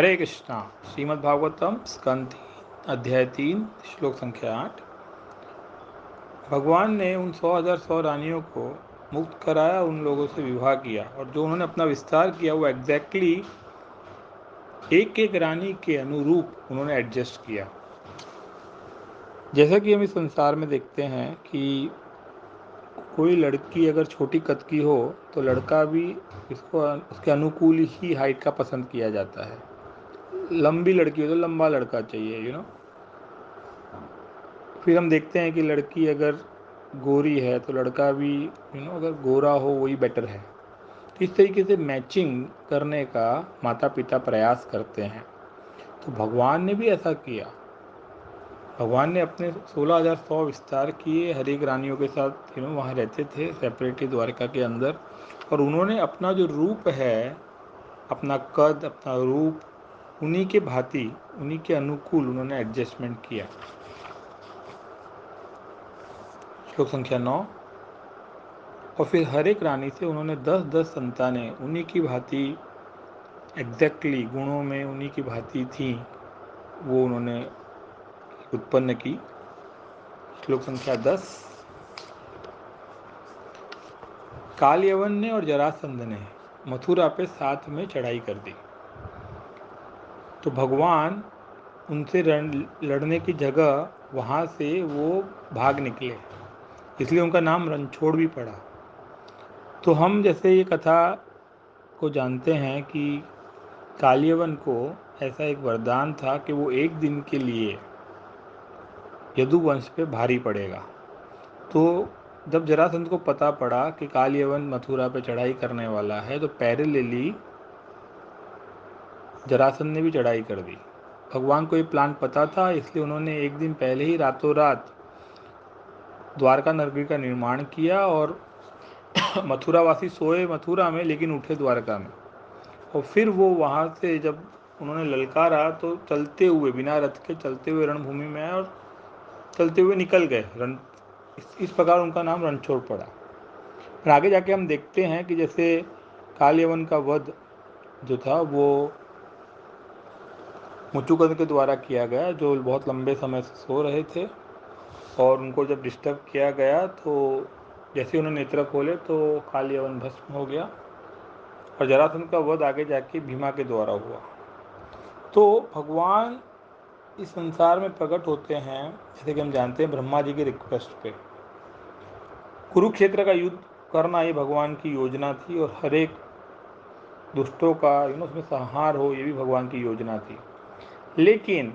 हरे कृष्णा। श्रीमद् भागवतम स्कंद अध्याय 3 श्लोक संख्या 8। भगवान ने उन 100,000 रानियों को मुक्त कराया, उन लोगों से विवाह किया और जो उन्होंने अपना विस्तार किया वो एग्जैक्टली एक एक रानी के अनुरूप उन्होंने एडजस्ट किया। जैसा कि हम इस संसार में देखते हैं कि कोई लड़की अगर छोटी कद की हो तो लड़का भी इसको उसके अनुकूल ही हाइट का पसंद किया जाता है। लंबी लड़की हो तो लंबा लड़का चाहिए। फिर हम देखते हैं कि लड़की अगर गोरी है तो लड़का भी अगर गोरा हो वही बेटर है। इस तरीके से मैचिंग करने का माता पिता प्रयास करते हैं। तो भगवान ने भी ऐसा किया। भगवान ने अपने 16,100 विस्तार किए, हर एक रानियों के साथ वहाँ रहते थे सेपरेटली द्वारका के अंदर। और उन्होंने अपना जो रूप है, अपना कद, अपना रूप उन्हीं के भांति, उन्हीं के अनुकूल उन्होंने एडजस्टमेंट किया। श्लोक संख्या 9। और फिर हर एक रानी से उन्होंने 10-10 संतानें उन्हीं की भांति एग्जैक्टली गुणों में उन्हीं की भांति थी, वो उन्होंने उत्पन्न की। श्लोक संख्या 10। कालयवन ने और जरासंध ने मथुरा पे साथ में चढ़ाई कर दी। तो भगवान उनसे लड़ने की जगह वहाँ से वो भाग निकले, इसलिए उनका नाम रणछोड़ भी पड़ा। तो हम जैसे ये कथा को जानते हैं कि कालयवन को ऐसा एक वरदान था कि वो एक दिन के लिए यदुवंश पे भारी पड़ेगा। तो जब जरासंध को पता पड़ा कि कालयवन मथुरा पे चढ़ाई करने वाला है तो पैरेलली जरासंध ने भी चढ़ाई कर दी। भगवान को ये प्लान पता था, इसलिए उन्होंने एक दिन पहले ही रातों रात द्वारका नगरी का निर्माण किया और मथुरावासी सोए मथुरा में लेकिन उठे द्वारका में। और फिर वो वहाँ से जब उन्होंने ललकारा तो चलते हुए, बिना रथ के चलते हुए रणभूमि में आए और चलते हुए निकल गए। इस प्रकार उनका नाम रणछोड़ पड़ा। फिर आगे जाके हम देखते हैं कि जैसे कालयवन का वध जो था वो मुचुकुंद के द्वारा किया गया, जो बहुत लंबे समय से सो रहे थे। और उनको जब डिस्टर्ब किया गया तो जैसे उन्होंने नेत्र खोले तो कालयवन भस्म हो गया। और जरासंध का वध आगे जाके भीमा के द्वारा हुआ। तो भगवान इस संसार में प्रकट होते हैं, जैसे कि हम जानते हैं ब्रह्मा जी की रिक्वेस्ट पे। कुरुक्षेत्र का युद्ध करना ये भगवान की योजना थी और हर एक दुष्टों का उसमें संहार हो, ये भी भगवान की योजना थी। लेकिन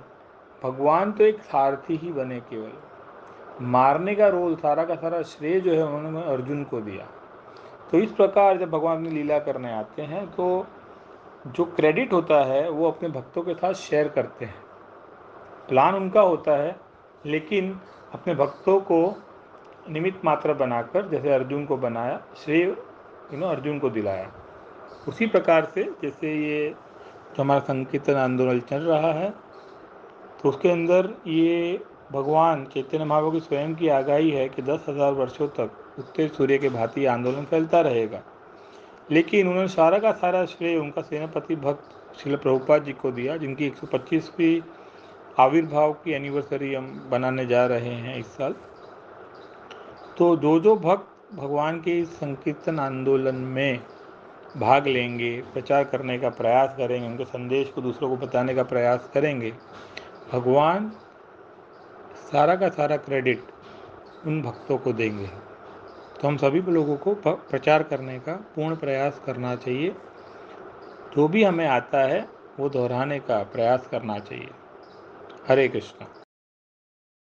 भगवान तो एक सारथी ही बने, केवल मारने का रोल, सारा का सारा श्रेय जो है उन्होंने अर्जुन को दिया। तो इस प्रकार जब भगवान अपनी लीला करने आते हैं तो जो क्रेडिट होता है वो अपने भक्तों के साथ शेयर करते हैं। प्लान उनका होता है लेकिन अपने भक्तों को निमित्त मात्र बनाकर, जैसे अर्जुन को बनाया, श्रेय अर्जुन को दिलाया। उसी प्रकार से जैसे ये जो हमारा संकीर्तन आंदोलन चल रहा है तो उसके अंदर ये भगवान चैतन्य महाप्रभु की स्वयं की आगाही है कि 10,000 वर्षों तक उगते सूर्य के भांति आंदोलन फैलता रहेगा। लेकिन उन्होंने सारा का सारा श्रेय उनका सेनापति भक्त श्रील प्रभुपाद जी को दिया, जिनकी 125वीं आविर्भाव की एनिवर्सरी हम बनाने जा रहे हैं इस साल। तो जो भक्त भगवान के इस संकीर्तन आंदोलन में भाग लेंगे, प्रचार करने का प्रयास करेंगे, उनके संदेश को दूसरों को बताने का प्रयास करेंगे, भगवान सारा का सारा क्रेडिट उन भक्तों को देंगे। तो हम सभी लोगों को प्रचार करने का पूर्ण प्रयास करना चाहिए। जो भी हमें आता है वो दोहराने का प्रयास करना चाहिए। हरे कृष्णा।